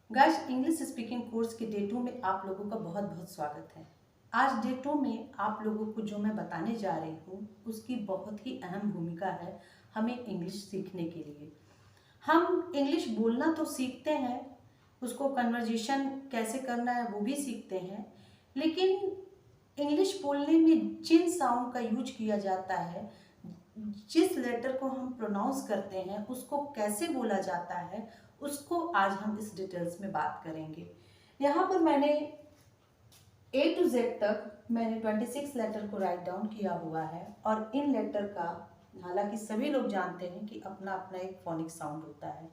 Guys, English speaking course के day 2 में आप लोगों का बहुत बहुत स्वागत है। आज डे 2 में आप लोगों को जो मैं बताने जा रही हूँ उसकी बहुत ही अहम भूमिका है हमें इंग्लिश सीखने के लिए। हम इंग्लिश बोलना तो सीखते हैं, उसको कन्वर्जेशन कैसे करना है वो भी सीखते हैं, लेकिन इंग्लिश बोलने में जिन साउंड का यूज किया जाता है, जिस लेटर को हम प्रोनाउंस करते हैं उसको कैसे बोला जाता है, उसको आज हम इस डिटेल्स में बात करेंगे। यहाँ पर मैंने A to Z तक मैंने 26 लेटर को राइट डाउन किया हुआ है और इन लेटर का, हालांकि सभी लोग जानते हैं कि अपना अपना एक फोनिक साउंड होता है,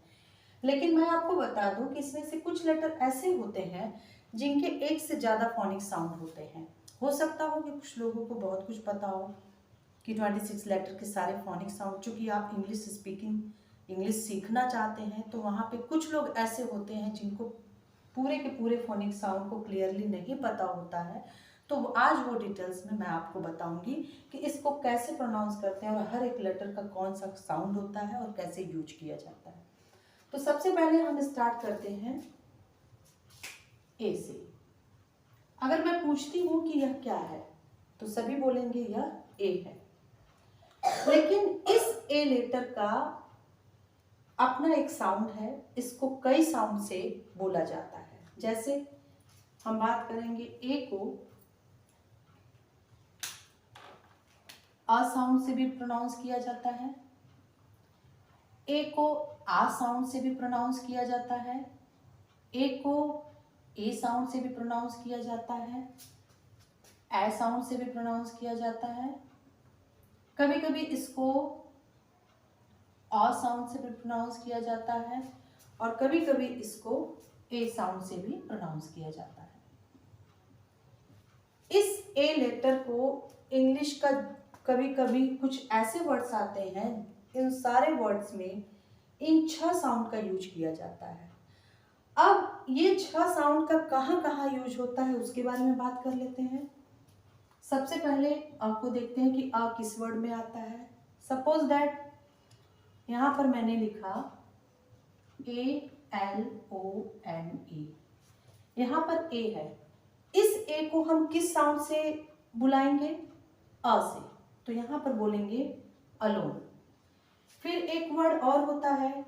लेकिन मैं आपको बता दूं कि इसमें से कुछ लेटर ऐसे होते हैं जिनके एक से ज़्यादा फोनिक साउंड होते हैं। हो सकता हो कि कुछ लोगों को बहुत कुछ पता हो कि 26 लेटर के सारे फोनिक साउंड, चूँकि आप इंग्लिश स्पीकिंग इंग्लिश सीखना चाहते हैं तो वहाँ पे कुछ लोग ऐसे होते हैं जिनको पूरे के पूरे फोनिक साउंड को क्लियरली नहीं पता होता है। तो आज वो डिटेल्स में मैं आपको बताऊंगी कि इसको कैसे प्रोनाउंस करते हैं और हर एक लेटर का कौन सा साउंड होता है और कैसे यूज किया जाता है। तो सबसे पहले हम स्टार्ट करते हैं ए से। अगर मैं पूछती हूँ कि यह क्या है तो सभी बोलेंगे यह ए है, लेकिन इस ए लेटर का अपना एक साउंड है, इसको कई साउंड से बोला जाता है। जैसे हम बात करेंगे ए को अ साउंड से भी प्रोनाउंस किया जाता है, ए को आ साउंड से भी प्रोनाउंस किया जाता है, ए को ए साउंड से भी प्रोनाउंस किया जाता है, ए साउंड से भी प्रोनाउंस किया जाता है, कभी कभी इसको अ साउंड से भी प्रोनाउंस किया जाता है और कभी कभी इसको ए साउंड से भी प्रोनाउंस किया जाता है। इस ए लेटर को इंग्लिश का कभी कभी कुछ ऐसे वर्ड्स आते हैं, इन सारे वर्ड्स में इन 6 साउंड का यूज किया जाता है। अब ये 6 साउंड का कहाँ कहाँ यूज होता है उसके बारे में बात कर लेते हैं। सबसे पहले आपको देखते हैं कि अ किस वर्ड में आता है। सपोज दैट यहाँ पर मैंने लिखा ALONE, यहाँ पर ए है, इस ए को हम किस साउंड से बुलाएंगे? अ से, तो यहाँ पर बोलेंगे अलोन। फिर एक वर्ड और होता है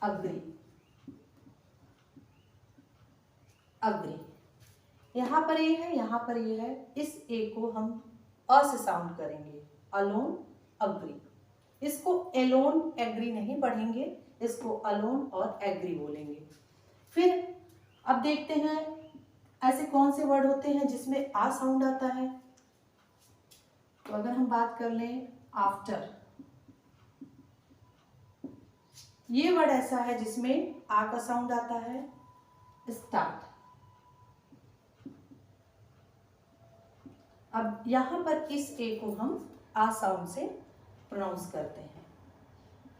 अग्री, अग्री, यहाँ पर ए है, यहाँ पर ए है, इस ए को हम अ से साउंड करेंगे, अलोन अग्री। इसको एलोन एग्री नहीं पढ़ेंगे, इसको अलोन और एग्री बोलेंगे। फिर अब देखते हैं ऐसे कौन से वर्ड होते हैं जिसमें आ साउंड आता है। तो अगर हम बात कर लें आफ्टर, ये वर्ड ऐसा है जिसमें आ का साउंड आता है। स्टार्ट, अब यहां पर इस ए को हम आ साउंड से प्रोनाउंस करते हैं।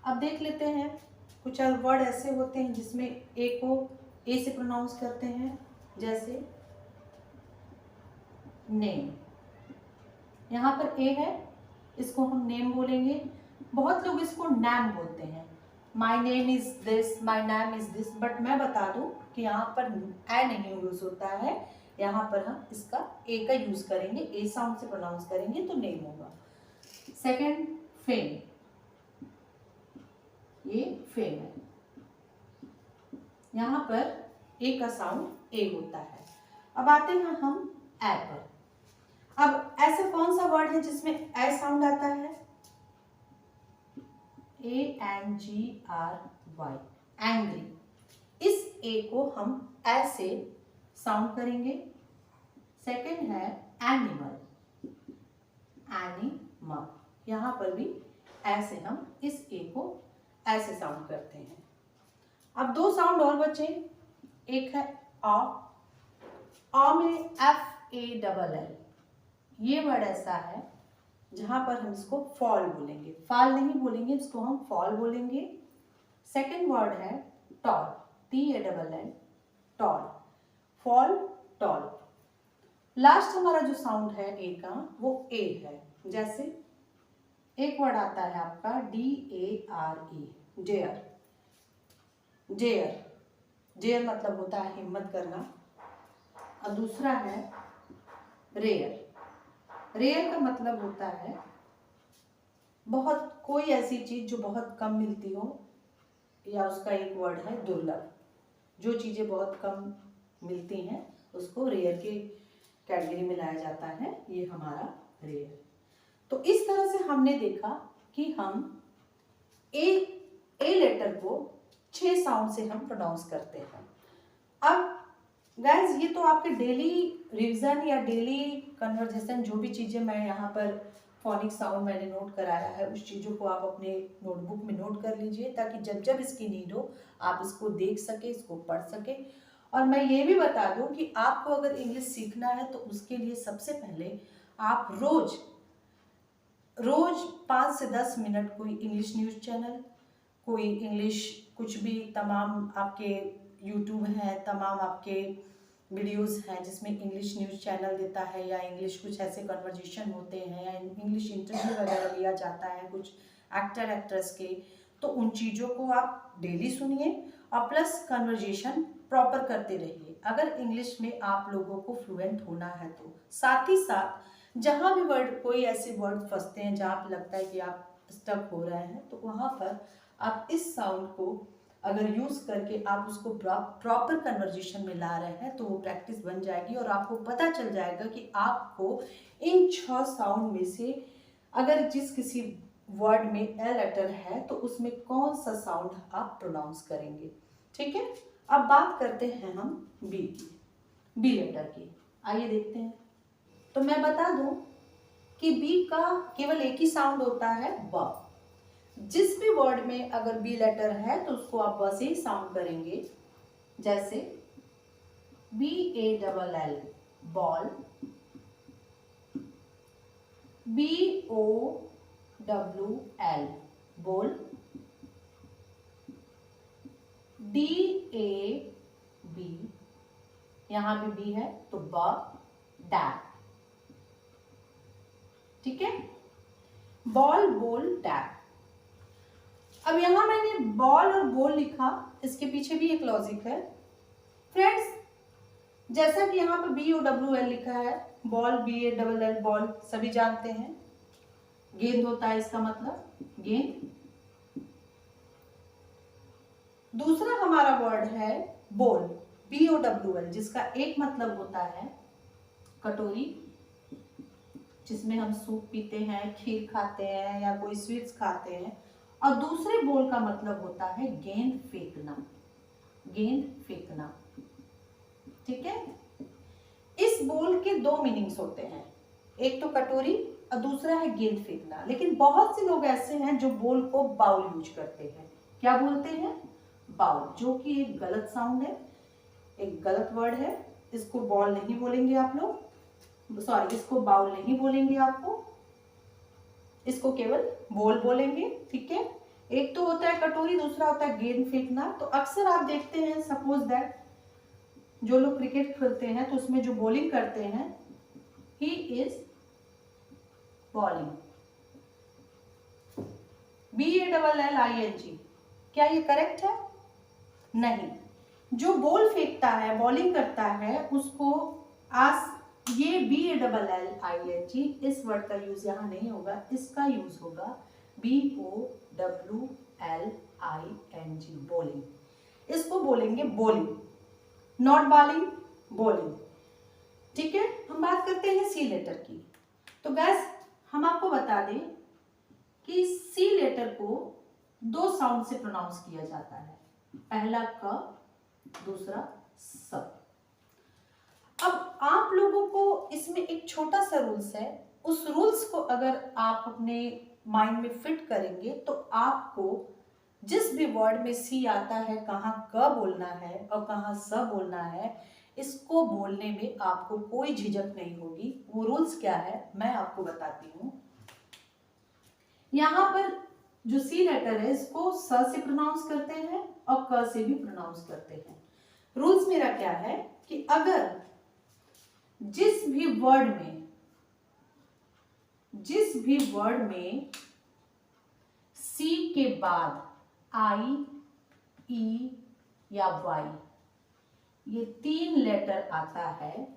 अब देख लेते हैं कुछ और वर्ड ऐसे होते हैं जिसमें ए को ए से प्रोनाउंस करते हैं, जैसे नेम, यहाँ पर ए है, इसको हम नेम बोलेंगे। बहुत लोग इसको नैम बोलते हैं, my name is this, my name is this, but मैं बता दूं कि यहाँ पर ए नहीं यूज होता है, यहाँ पर हम इसका ए का यूज करेंगे, ए साउंड से प्रोनाउंस करेंगे तो नेम होगा। सेकेंड फेम, ये फेम है, यहाँ पर ए का साउंड ए होता है। अब आते हैं हम ए पर। अब ऐसा कौन सा वर्ड है जिसमें ए साउंड आता है? ANGRY, angry. इस ए को हम ए से साउंड करेंगे। सेकेंड है एनिमल, एनिमल, यहां पर भी ऐसे हम इस ए को ऐसे साउंड करते हैं। अब 2 साउंड और बचे, एक है आ, आ में FALL, ये वर्ड ऐसा है जहां पर हम इसको फॉल बोलेंगे, फाल नहीं बोलेंगे, इसको हम फॉल बोलेंगे। सेकेंड वर्ड है tall, TALL, tall, fall, tall. Last हमारा जो साउंड है ए का वो ए है। जैसे एक वर्ड आता है आपका DARE, डेयर, डेयर, डेयर मतलब होता है हिम्मत करना, और दूसरा है रेयर। रेयर का मतलब होता है बहुत, कोई ऐसी चीज जो बहुत कम मिलती हो, या उसका एक वर्ड है दुर्लभ। जो चीजें बहुत कम मिलती हैं उसको रेयर के कैटेगरी में लाया जाता है, ये हमारा रेयर। तो इस तरह से हमने देखा कि हम ए लेटर को 6 साउंड से हम प्रोनाउंस करते हैं। अब गाइस ये तो आपके डेली रिवीजन या डेली कन्वर्सेशन, जो भी चीजें मैं यहाँ पर फोनिक साउंड मैंने नोट कराया है, उस चीजों को आप अपने नोटबुक में नोट कर लीजिए, ताकि जब जब इसकी नीड हो आप इसको देख सके, इसको पढ़ सके। और मैं ये भी बता दूं कि आपको अगर इंग्लिश सीखना है तो उसके लिए सबसे पहले आप रोज 5 से 10 मिनट कोई इंग्लिश न्यूज़ चैनल, कोई इंग्लिश कुछ भी, तमाम आपके यूट्यूब है, तमाम आपके वीडियोस हैं जिसमें इंग्लिश न्यूज़ चैनल देता है, या इंग्लिश कुछ ऐसे कन्वर्जेशन होते हैं, या इंग्लिश इंटरव्यू वगैरह लिया जाता है कुछ एक्टर एक्ट्रेस के, तो उन चीज़ों को आप डेली सुनिए और प्लस कन्वर्जेशन प्रॉपर करते रहिए, अगर इंग्लिश में आप लोगों को फ्लुएंट होना है तो। साथ ही साथ जहाँ भी वर्ड, कोई ऐसे वर्ड फंसते हैं जहाँ पे लगता है कि आप स्टक हो रहे हैं, तो वहाँ पर आप इस साउंड को अगर यूज करके आप उसको प्रॉपर कन्वर्जेशन में ला रहे हैं तो वो प्रैक्टिस बन जाएगी, और आपको पता चल जाएगा कि आपको इन 6 साउंड में से अगर जिस किसी वर्ड में ए लेटर है तो उसमें कौन सा साउंड आप प्रोनाउंस करेंगे। ठीक है, अब बात करते हैं हम बी की, बी लेटर की। आइए देखते हैं। तो मैं बता दूं कि बी का केवल एक ही साउंड होता है ब। जिस भी वर्ड में अगर बी लेटर है तो उसको आप ब से ही साउंड करेंगे, जैसे BALL बॉल, BOWL बोल, DAB, यहां भी बी है तो ब, डैब। ठीक है, बॉल बोल डैब। अब यहां मैंने बॉल और बोल लिखा, इसके पीछे भी एक लॉजिक है फ्रेंड्स। जैसा कि यहाँ पर BOWL लिखा है, बॉल BALL बॉल सभी जानते हैं, गेंद होता है, इसका मतलब गेंद। दूसरा हमारा वर्ड है बोल, BOWL, जिसका एक मतलब होता है कटोरी, जिसमें हम सूप पीते हैं, खीर खाते हैं, या कोई स्वीट्स खाते हैं। और दूसरे बोल का मतलब होता है गेंद फेंकना, गेंद फेंकना। ठीक है, इस बोल के 2 मीनिंग्स होते हैं, एक तो कटोरी और दूसरा है गेंद फेंकना। लेकिन बहुत से लोग ऐसे हैं जो बोल को बाउल यूज करते हैं। क्या बोलते हैं? बाउल, जो कि एक गलत साउंड है, एक गलत वर्ड है। इसको बॉल नहीं बोलेंगे आप लोग, सॉरी, इसको बाउल नहीं बोलेंगे आपको, इसको केवल बोल बोलेंगे। ठीक है, एक तो होता है कटोरी, दूसरा होता है गेंद फेंकना। तो अक्सर आप देखते हैं, सपोज दैट जो लोग क्रिकेट खेलते हैं तो उसमें जो बॉलिंग करते हैं, ही इज बॉलिंग, BALLING। क्या ये करेक्ट है? नहीं। जो बॉल फेंकता है, बॉलिंग करता है, उसको ये BALLING, इस वर्ड का यूज यहाँ नहीं होगा, इसका यूज होगा BOWLING, बॉलिंग। इसको बोलेंगे बोलिंग, नॉट बॉलिंग, बॉलिंग। ठीक है, हम बात करते हैं सी लेटर की। तो गैस हम आपको बता दें कि सी लेटर को 2 साउंड से प्रोनाउंस किया जाता है, पहला क, दूसरा स। अब आप लोगों को इसमें एक छोटा सा रूल्स है, उस रूल्स को अगर आप अपने माइंड में फिट करेंगे तो आपको जिस भी वर्ड में सी आता है, कहाँ क बोलना है और कहाँ स बोलना है, इसको बोलने में आपको कोई झिझक नहीं होगी। वो रूल्स क्या है मैं आपको बताती हूँ। यहाँ पर जो सी लेटर है इसको स से प्रोनाउंस करते हैं और क से भी प्रोनाउंस करते हैं। रूल्स मेरा क्या है कि अगर जिस भी वर्ड में सी के बाद आई, ई या वाई ये 3 लेटर आता है,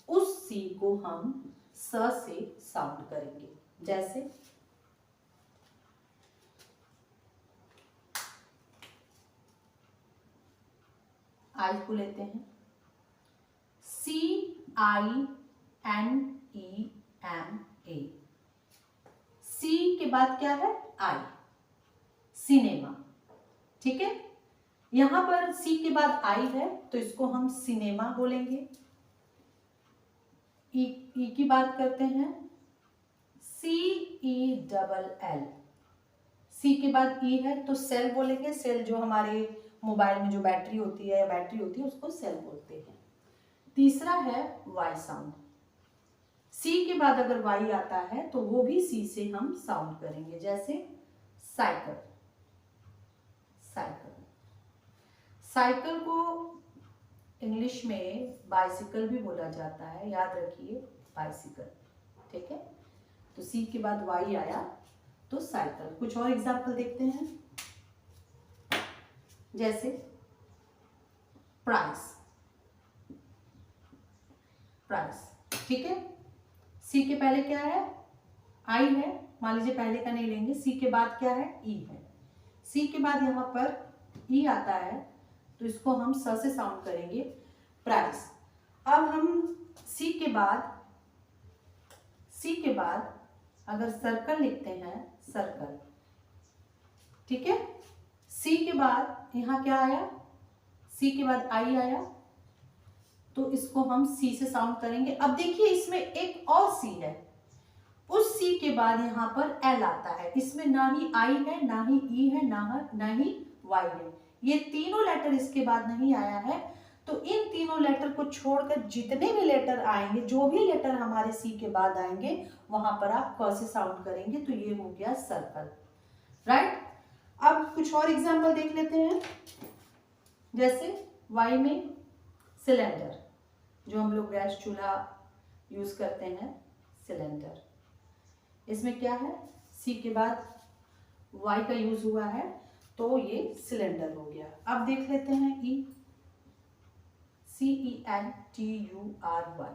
उस सी को हम स से साउंड करेंगे। जैसे आई को लेते हैं, CINEMA। सी के बाद क्या है? आई, सिनेमा। ठीक है, यहां पर सी के बाद आई है तो इसको हम सिनेमा बोलेंगे। ई की बात करते हैं, CELL। सी के बाद ई है तो सेल बोलेंगे। सेल जो हमारे मोबाइल में जो बैटरी होती है या बैटरी होती है उसको सेल बोलते हैं। तीसरा है वाई साउंड। सी के बाद अगर वाई आता है तो वो भी सी से हम साउंड करेंगे। जैसे साइकिल। साइकिल, साइकिल को इंग्लिश में बाइसिकल भी बोला जाता है, याद रखिए, बाइसिकल। ठीक है, तो सी के बाद वाई आया तो साइकिल। कुछ और एग्जाम्पल देखते हैं, जैसे प्राइस। प्राइस, ठीक है, सी के पहले क्या है? आई है, मान लीजिए पहले का नहीं लेंगे। सी के बाद क्या है? ई है। सी के बाद यहाँ पर ई आता है तो इसको हम स से साउंड करेंगे, प्राइस। अब हम सी के बाद अगर सर्कल लिखते हैं, सर्कल। ठीक है, सी के बाद यहाँ क्या आया? सी के बाद आई आया तो इसको हम सी से साउंड करेंगे। अब देखिए इसमें एक और सी है, उस सी के बाद यहाँ पर एल आता है। इसमें ना ही आई है, ना ही ई है, ना ही वाई है। ये तीनों लेटर इसके बाद नहीं आया है। तो इन तीनों लेटर को छोड़कर जितने भी लेटर आएंगे, जो भी लेटर हमारे सी के बाद आएंगे, वहां पर आप क से साउंड करेंगे। तो ये हो गया सर्कल, राइट। अब कुछ और एग्जाम्पल देख लेते हैं, जैसे वाई में सिलेंडर, जो हम लोग गैस चूल्हा यूज करते हैं, सिलेंडर। इसमें क्या है? सी के बाद वाई का यूज हुआ है तो ये सिलेंडर हो गया। अब देख लेते हैं ई, CENTURY।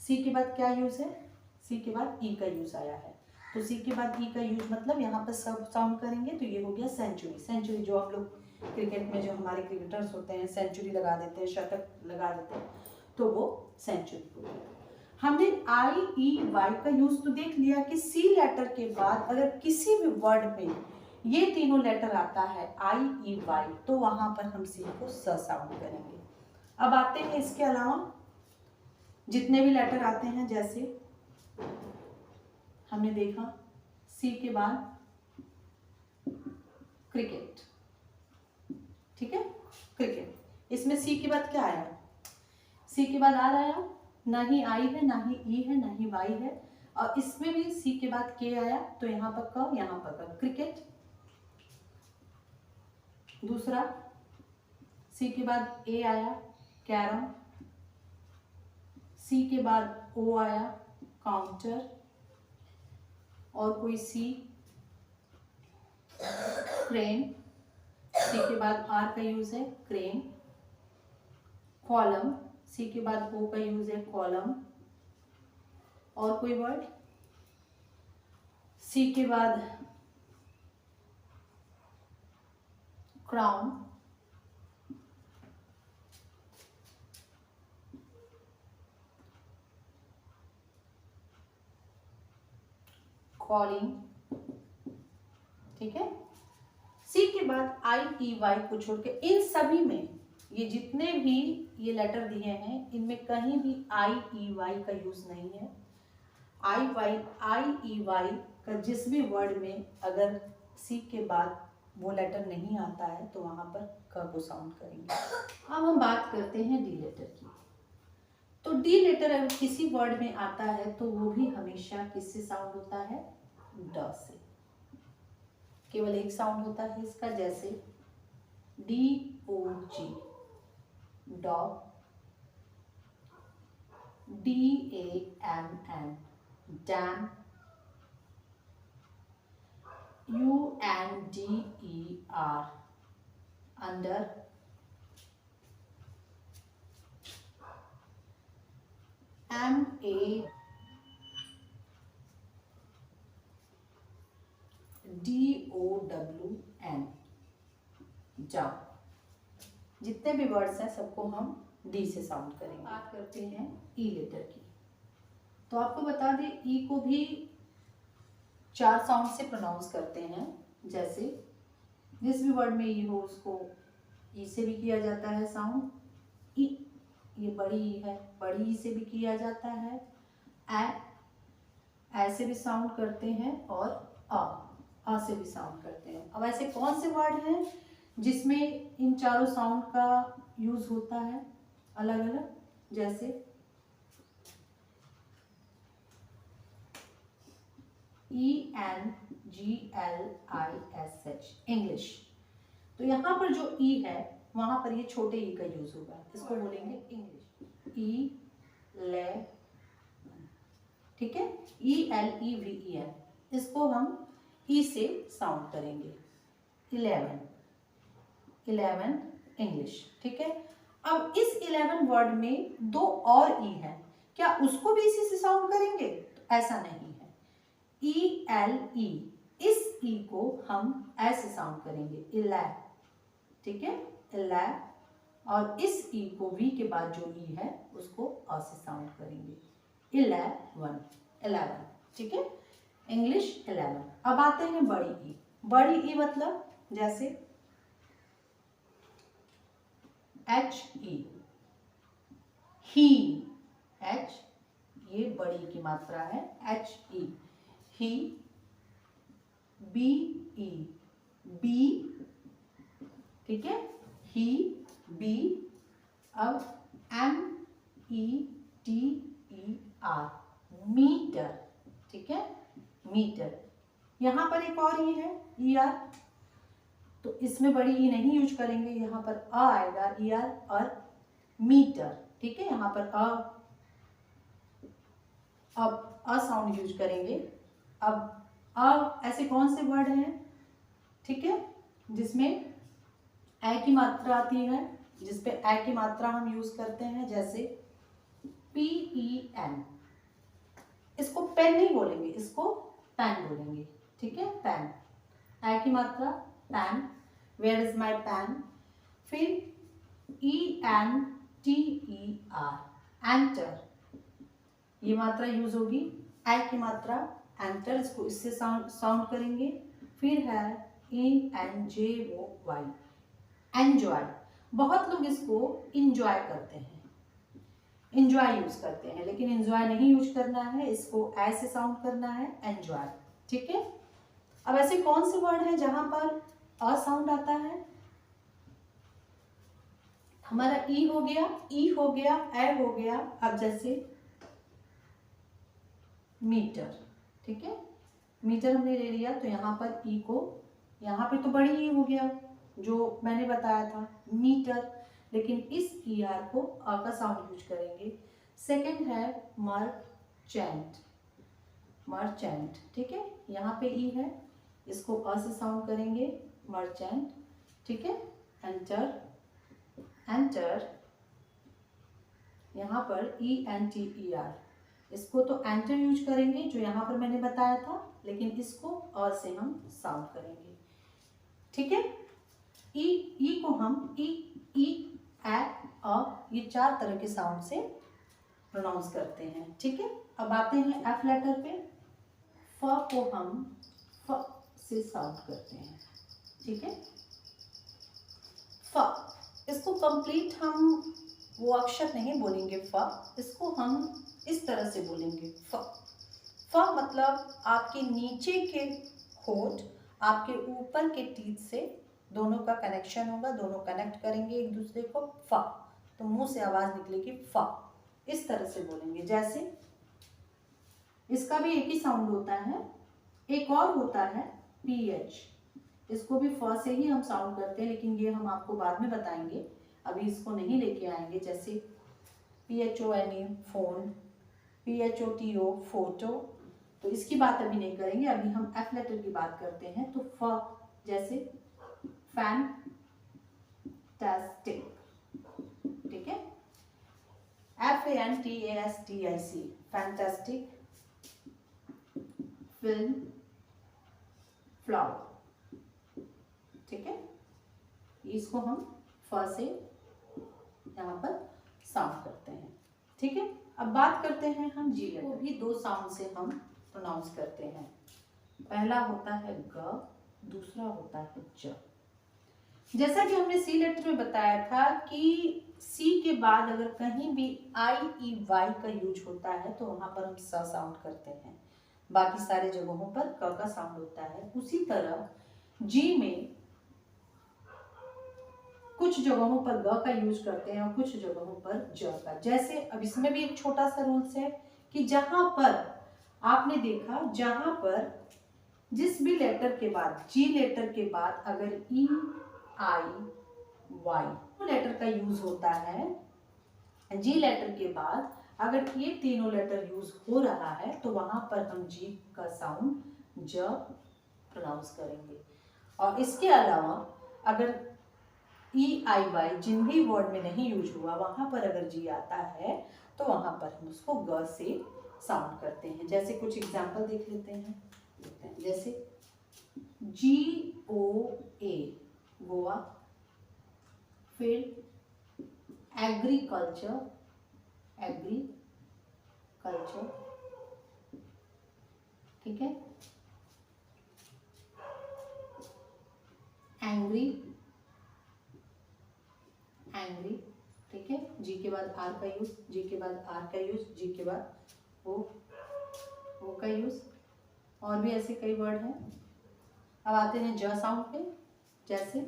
सी के बाद क्या यूज है? सी के बाद ई का यूज आया है तो सी के बाद ई का यूज मतलब यहाँ पर सब साउंड करेंगे तो ये हो गया सेंचुरी। सेंचुरी जो हम लोग क्रिकेट में, जो हमारे क्रिकेटर्स होते हैं, सेंचुरी लगा देते हैं, शतक लगा देते हैं, तो वो सेंचुरी हो गया। हमने IEY का यूज तो देख लिया कि सी लेटर के बाद अगर किसी भी वर्ड में ये तीनों लेटर आता है IEY तो वहां पर हम सी को स साउंड करेंगे। अब आते हैं इसके अलावा जितने भी लेटर आते हैं, जैसे हमने देखा सी के बाद क्रिकेट। ठीक है, क्रिकेट, इसमें सी के बाद क्या आया? सी के बाद आर आया, ना ही आई है, ना ही ई है, ना ही वाई है। और इसमें भी सी के बाद के आया तो यहाँ पर क, यहाँ पर क, क्रिकेट। दूसरा सी के बाद ए आया, कैरम। सी के बाद ओ आया, काउंटर। और कोई सी, क्रेन। सी के बाद आर का यूज है, क्रेन। कॉलम, सी के बाद ओ का यूज है, कॉलम। और कोई वर्ड? सी के बाद क्राउन। कॉलिंग। ठीक है, सी के बाद IEY को छोड़ के इन सभी में, ये जितने भी ये लेटर दिए हैं, इनमें कहीं भी IEY का यूज नहीं है। IEY का जिस भी वर्ड में अगर सी के बाद वो लेटर नहीं आता है तो वहां पर क को साउंड करेंगे। अब हम बात करते हैं डी लेटर की। तो डी लेटर अगर किसी वर्ड में आता है तो वो भी हमेशा किससे साउंड होता है? ड से। केवल एक साउंड होता है इसका, जैसे DOG, dog. DAMN, dam. UNDER, under. JADOWN, जाओ। जितने भी वर्ड्स हैं सबको हम डी से साउंड करेंगे। बात करते हैं ई लेटर की, तो आपको बता दें ई को भी 4 साउंड से प्रोनाउंस करते हैं। जैसे जिस भी वर्ड में ई हो उसको ई से भी किया जाता है साउंड। ई, ये बड़ी ई है, बड़ी ई से भी किया जाता है। ऐसे भी साउंड करते हैं और आ से भी साउंड करते हैं। अब ऐसे कौन से वर्ड हैं जिसमें इन चारों साउंड का यूज होता है अलग अलग? जैसे ENGLISH, इंग्लिश। तो यहाँ पर जो ई है वहां पर ये छोटे ई का यूज होगा, इसको बोलेंगे इंग्लिश। E11, ठीक है, ELEVEN, इसको हम ई से साउंड करेंगे। 11 इंग्लिश, ठीक है। अब इस 11 वर्ड में 2 और ई है, क्या उसको भी इसी से साउंड करेंगे? तो ऐसा नहीं है। ELE, इस ई को हम ऐसे साउंड करेंगे, 11, ठीक है, 11। और इस ई को वी के बाद जो ई है उसको अ से साउंड करेंगे, 11, ठीक है, इंग्लिश 11। अब आते हैं बड़ी ई। बड़ी ई मतलब जैसे HE, ही, H, ये बड़ी की मात्रा है, HE, ही। BE, बी, ठीक है, ही, बी। अब METER, मीटर, ठीक है, मीटर। यहां पर एक और ई है, ER, तो इसमें बड़ी ई नहीं यूज करेंगे, यहाँ पर अ आएगा, ER और मीटर, ठीक है। यहाँ पर अब अ साउंड यूज करेंगे। अब ऐसे कौन से वर्ड हैं, ठीक है, जिसमें ए की मात्रा आती है, जिसपे ए की मात्रा हम यूज करते हैं? जैसे PEN, इसको पेन नहीं बोलेंगे, इसको पैन बोलेंगे, ठीक है, पैन। ए की मात्रा pen, where is my pen. फिर ENTER, एंटर, ये मात्रा यूज होगी। ए की मात्रा एंटर, इसको इससे साउंड करेंगे। फिर है ENJOY, एंजॉय। बहुत लोग इसको इंजॉय करते हैं, इंजॉय यूज करते हैं, लेकिन इंजॉय नहीं यूज करना है, इसको ऐसे साउंड करना है, एंजॉय, ठीक है। अब ऐसे कौन से वर्ड हैं जहां पर अ साउंड आता है? हमारा ई हो गया, हो गया, ए हो गया। अब जैसे मीटर, ठीक है, मीटर हमने ले लिया, तो यहाँ पर ई को, यहाँ पे तो बड़ी ई हो गया जो मैंने बताया था, मीटर, लेकिन इस ER को अ का साउंड यूज करेंगे। सेकंड है मर्चेंट, मर्चेंट, ठीक है, यहाँ पे ई है, इसको अ से साउंड करेंगे, मर्चेंट, ठीक है। एंटर, एंटर, यहाँ पर ENTER, इसको तो एंटर यूज करेंगे जो यहाँ पर मैंने बताया था, लेकिन इसको अ से हम साउंड करेंगे, ठीक है। ई को हम ई, ए, अ, ये 4 तरह के साउंड से प्रोनाउंस करते हैं, ठीक है। अब आते हैं एफ लेटर पे। फ को हम फ से साउंड करते हैं, ठीक है, फ। इसको कंप्लीट हम वो अक्षर नहीं बोलेंगे फ, इसको हम इस तरह से बोलेंगे, फ। फ मतलब आपके नीचे के होठ आपके ऊपर के टीथ से दोनों का कनेक्शन होगा, दोनों कनेक्ट करेंगे एक दूसरे को, फ, तो मुंह से आवाज निकलेगी फ, इस तरह से बोलेंगे। जैसे इसका भी एक ही साउंड होता है, एक और होता है PH, इसको भी फ से ही हम साउंड करते हैं, लेकिन ये हम आपको बाद में बताएंगे, अभी इसको नहीं लेके आएंगे। जैसे PHONE, फोन, PHOTO, फोटो, तो इसकी बात अभी नहीं करेंगे, अभी हम एफ लेटर की बात करते हैं। तो फ, जैसे फैंटास्टिक, ठीक है, FANTASTIC, फैंटास्टिक, फिल्म, फ्लावर। ठीक है, इसको हम फ से यहाँ पर साउंड करते हैं। ठीक है, अब बात करते हैं हम जी लेटर। वो भी दो साउंड से हम प्रोनाउंस करते हैं। पहला होता है ग, दूसरा होता है ज। जैसा कि हमने सी लेटर में बताया था कि सी के बाद अगर कहीं भी आई ई वाई का यूज होता है तो वहां पर हम स साउंड करते हैं, बाकी सारे जगहों पर क का साउंड होता है। उसी तरह जी में कुछ जगहों पर ग का यूज करते हैं और कुछ जगहों पर ज का। जैसे अब इसमें भी एक छोटा सा रूल्स है कि जहां पर आपने देखा, जहां पर जिस भी लेटर के बाद, जी लेटर के बाद अगर ई आई वाई लेटर का यूज होता है, जी लेटर के बाद अगर ये तीनों लेटर यूज हो रहा है तो वहां पर हम जी का साउंड ज प्रोनाउंस करेंगे। और इसके अलावा अगर ई आई वाई जिन भी वर्ड में नहीं यूज हुआ वहां पर अगर जी आता है तो वहां पर हम उसको ग से साउंड करते हैं। जैसे कुछ एग्जांपल देख लेते हैं। जैसे जी ओ ए गोवा, फिर एग्रीकल्चर, एग्रीकल्चर, ठीक है, एंग्री, एंग्री, ठीक है, जी के बाद आर का यूज, जी के बाद आर का यूज, जी के बाद ओ का यूज। और भी ऐसे कई वर्ड हैं। अब आते हैं ज साउंड पे। जैसे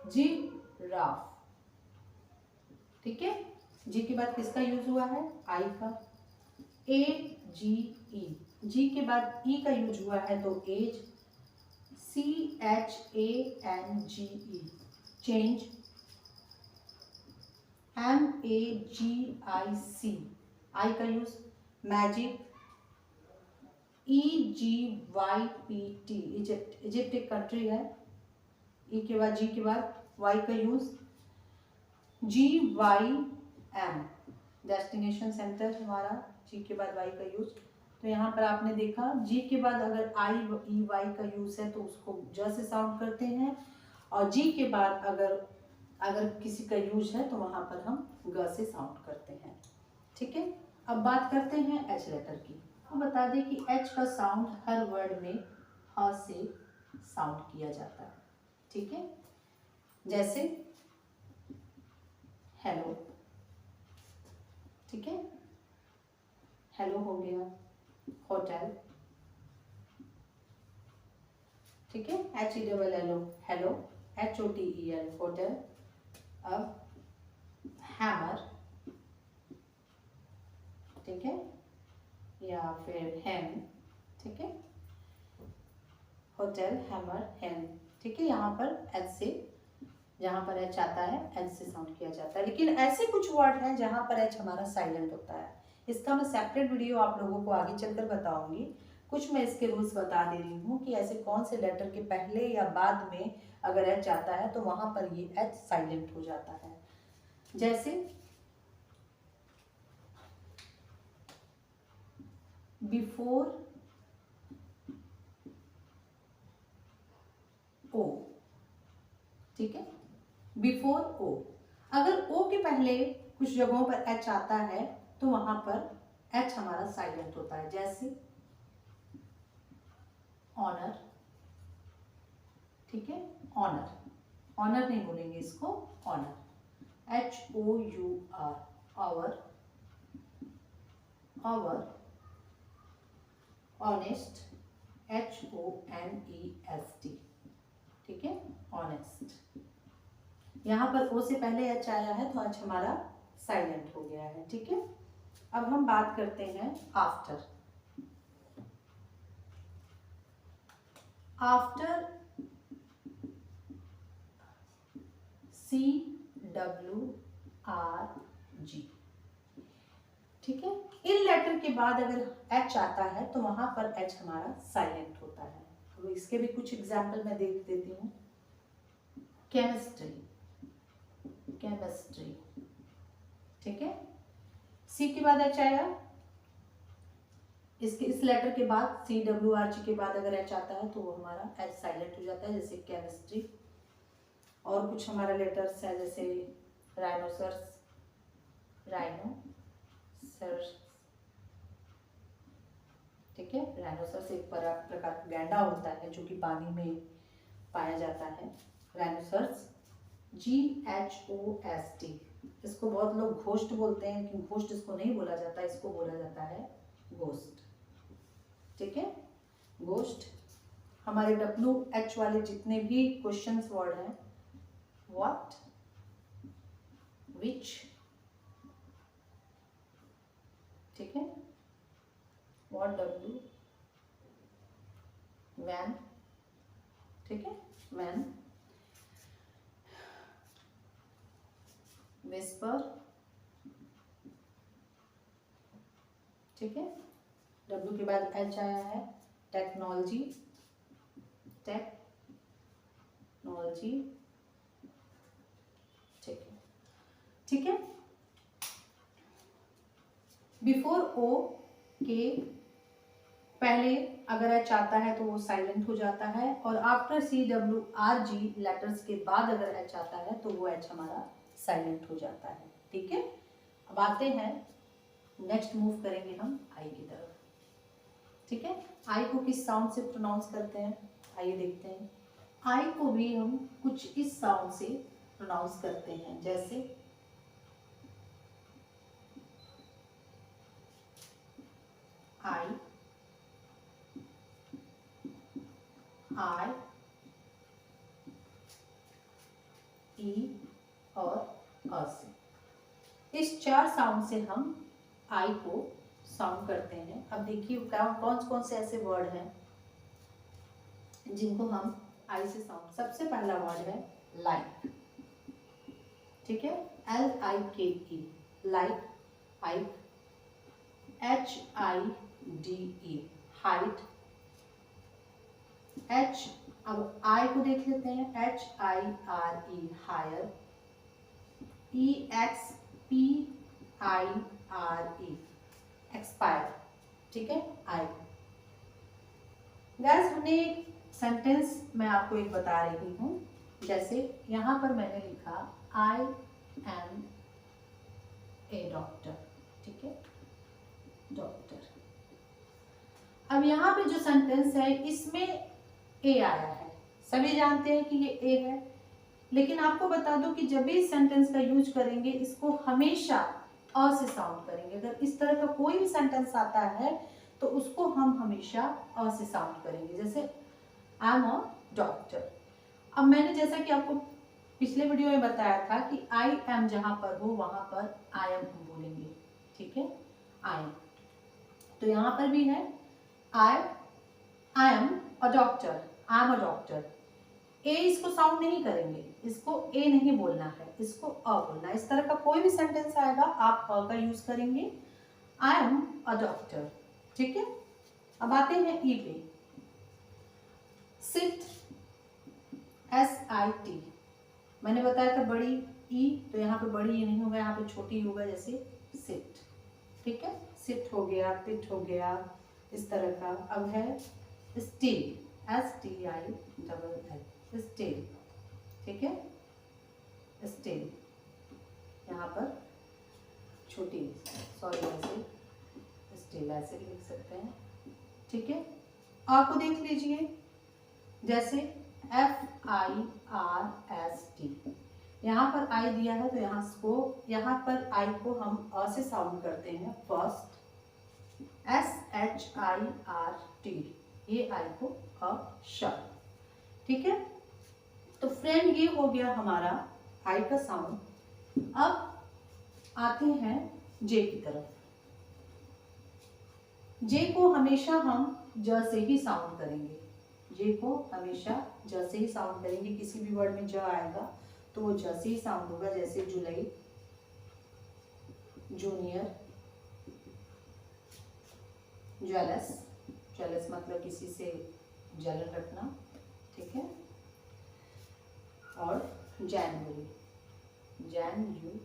जिराफ, ठीक है, जी के बाद किसका यूज हुआ है, आई का। ए जी ई, जी के बाद ई का यूज हुआ है तो edge. C H A N G E, change. M A G I C, I का use, magic. E G Y P T, Egypt, Egypt एक कंट्री है। ई के बाद, जी के बाद वाई का use. G Y M, destination centre हमारा, G के बाद वाई का यूज। तो यहाँ पर आपने देखा जी के बाद अगर आई ई वाई का यूज है तो उसको ज से साउंड करते हैं, और जी के बाद अगर किसी का यूज है तो वहां पर हम ग से साउंड करते हैं। ठीक है, अब बात करते हैं एच लेटर की। हम बता दें कि एच का साउंड हर वर्ड में ह से साउंड किया जाता है। ठीक है, जैसे हेलो, ठीक है, हेलो हो गया। होटल, ठीक है, H E double L O, hello, H O T E L, hotel. अब हैमर, ठीक है, या फिर हैम, ठीक है, होटल, हैमर, हैम, ठीक है। यहाँ पर एच से, जहाँ पर एच आता है एच से साउंड किया जाता है। लेकिन ऐसे कुछ वर्ड हैं जहाँ पर एच हमारा साइलेंट होता है। इसका मैं सेपरेट वीडियो आप लोगों को आगे चलकर बताऊंगी। कुछ मैं इसके रूल्स बता दे रही हूँ कि ऐसे कौन से लेटर के पहले या बाद में अगर एच आता है तो वहां पर ये एच साइलेंट हो जाता है। जैसे बिफोर ओ, ठीक है, बिफोर ओ। अगर ओ के पहले कुछ जगहों पर एच आता है तो वहां पर एच हमारा साइलेंट होता है। जैसे ऑनर, ठीक है, ऑनर, ऑनर नहीं बोलेंगे इसको, honour, H O U R, hour, hour, honest, H O N E S T, ठीक है, ऑनेस्ट। यहां पर ओ से पहले एच आया है तो एच हमारा साइलेंट हो गया है। ठीक है, अब हम बात करते हैं after. After, C W R G, ठीक है। इन लेटर के बाद अगर एच आता है तो वहां पर एच हमारा साइलेंट होता है। तो इसके भी कुछ एग्जाम्पल मैं देख देती हूँ। केमिस्ट्री, केमिस्ट्री, ठीक है। सी के बाद एच आया, इस लेटर के बाद CWRG के बाद अगर एच आता है तो वो हमारा एच साइलेंट हो जाता है, जैसे केमिस्ट्री। और कुछ हमारा लेटर्स है जैसे राइनोसर्स, ठीक है। राइनोसर्स एक प्रकार का गैंडा होता है जो कि पानी में पाया जाता है। राइनोसर्स, GHOST, इसको बहुत लोग घोस्ट बोलते हैं, लेकिन घोस्ट इसको नहीं बोला जाता, इसको बोला जाता है घोस्ट, ठीक है। घोस्ट। हमारे WH वाले जितने भी क्वेश्चंस वर्ड हैं, व्हाट, विच, ठीक है, व्हाट, W, व्हेन, ठीक है, व्हेन, विस्पर, ठीक है। W के बाद H आया है, टेक्नोलॉजी, टेक्नोलॉजी, ठीक है, ठीक है। बिफोर O के पहले अगर एच आता है तो वो साइलेंट हो जाता है, और आफ्टर CWRG लेटर्स के बाद अगर एच आता है तो वो एच हमारा साइलेंट हो जाता है, ठीक है। अब आते हैं, नेक्स्ट मूव करेंगे हम आई की तरफ, ठीक है। आई को किस साउंड से प्रोनाउंस करते हैं, आइए देखते हैं। आई को भी हम कुछ इस साउंड से प्रोनाउंस करते हैं, जैसे आई, आई, ई और अस। इस 4 साउंड से हम आई को साउंड करते हैं। अब देखिए कौन कौन से ऐसे वर्ड हैं जिनको हम आई से साउंड। सबसे पहला वर्ड है लाइक, ठीक है, LIKE, like, height, HIDE, height, H, अब आई को देख लेते हैं, HIRE, हायर, EXPIRE, एक्सपायर, ठीक है, आई। गैस हमने एक सेंटेंस मैं आपको एक बता रही हूँ, जैसे यहाँ पर मैंने लिखा आई एम ए डॉक्टर, ठीक है, डॉक्टर। अब यहाँ पे जो सेंटेंस है इसमें ए आया है, सभी जानते हैं कि ये ए है, लेकिन आपको बता दूं कि जब भी इस सेंटेंस का यूज करेंगे इसको हमेशा अ से साउंड करेंगे। अगर इस तरह का कोई भी सेंटेंस आता है तो उसको हम हमेशा अ से साउंड करेंगे, जैसे आई एम अ डॉक्टर। अब मैंने जैसा कि आपको पिछले वीडियो में बताया था कि आई एम जहां पर हो वहां पर आई एम हम बोलेंगे, ठीक है, आई एम। तो यहाँ पर भी है I am a doctor, I am a doctor. A इसको साउंड नहीं करेंगे, इसको ए नहीं बोलना है, इसको अ बोलना है। इस तरह का कोई भी सेंटेंस आएगा आप अ का यूज करेंगे, आई एम अ डॉक्टर, ठीक है। अब आते हैं ई पे, सिट, SIT। मैंने बताया था बड़ी ई, तो यहाँ पे बड़ी ई नहीं होगा, यहाँ पे छोटी होगा, जैसे सिट, ठीक है, सिट हो गया, पिट हो गया, इस तरह का। अब है स्टील, STILL, स्टील, ठीक है, स्टील, यहाँ पर छोटी, सॉरी, ऐसे स्टील ऐसे भी लिख सकते हैं, ठीक है। आपको देख लीजिए, जैसे FIRST, यहाँ पर आई दिया है तो यहाँ पर आई को हम अ से साउंड करते हैं, फर्स्ट, SHIRT, ये आई को अ शब्द, ठीक है। तो फ्रेंड ये हो गया हमारा आई का साउंड। अब आते हैं जे की तरफ। जे को हमेशा हम ज से ही साउंड करेंगे, जे को हमेशा ज से ही साउंड करेंगे। किसी भी वर्ड में ज आएगा तो वो ज से ही साउंड होगा, जैसे जुलाई, जूनियर, जेलस, जेलस मतलब किसी से जलन रखना, ठीक है, और जनवरी, January,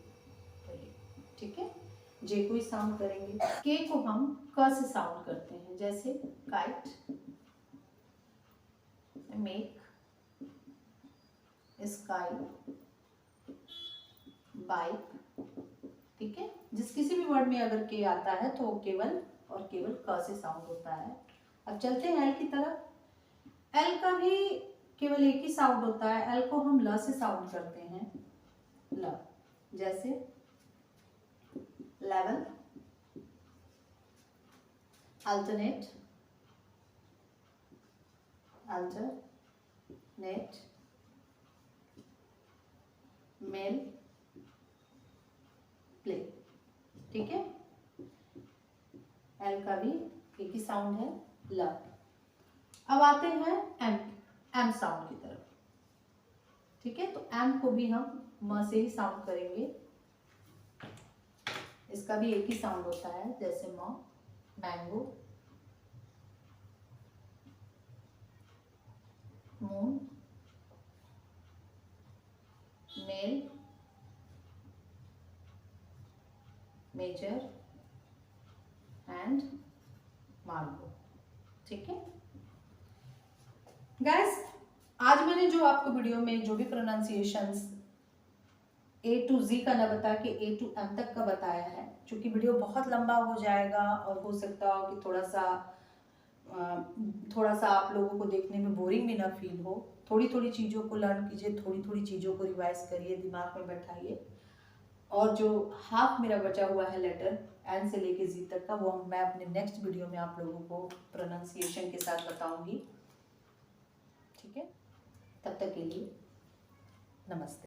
ठीक है। जे को ही साउंड करेंगे। के को हम क से साउंड करते हैं, जैसे काइट, मेक, स्काई, बाइक, ठीक है। जिस किसी भी वर्ड में अगर के आता है तो वो केवल और केवल क से साउंड होता है। अब चलते हैं एल की तरफ। एल का भी केवल एक ही साउंड होता है। एल को हम ल से साउंड करते हैं, ल, जैसे level, alternate, alternate, male, play, ठीक है। एल का भी एक ही साउंड है, ल। अब आते हैं एम, एम साउंड की तरफ, ठीक है। तो एम को भी हम म से ही साउंड करेंगे। इसका भी एक ही साउंड होता है, जैसे म, mango, moon, mail, major and Margo, ठीक है। गाइस, आज मैंने जो आपको वीडियो में जो भी प्रोनाउंसिएशंस ए टू जी का ना बता के ए टू एम तक का बताया है, चूंकि वीडियो बहुत लंबा हो जाएगा और हो सकता हो कि थोड़ा सा आप लोगों को देखने में बोरिंग भी ना फील हो। थोड़ी थोड़ी चीज़ों को लर्न कीजिए, थोड़ी थोड़ी चीज़ों को रिवाइज करिए, दिमाग में बैठाइए। और जो हाफ मेरा बचा हुआ है लेटर एन से लेके जी तक का, वो मैं अपने नेक्स्ट वीडियो में आप लोगों को प्रोनाउंसिएशन के साथ बताऊंगी, ठीक है। तब तक के लिए नमस्ते।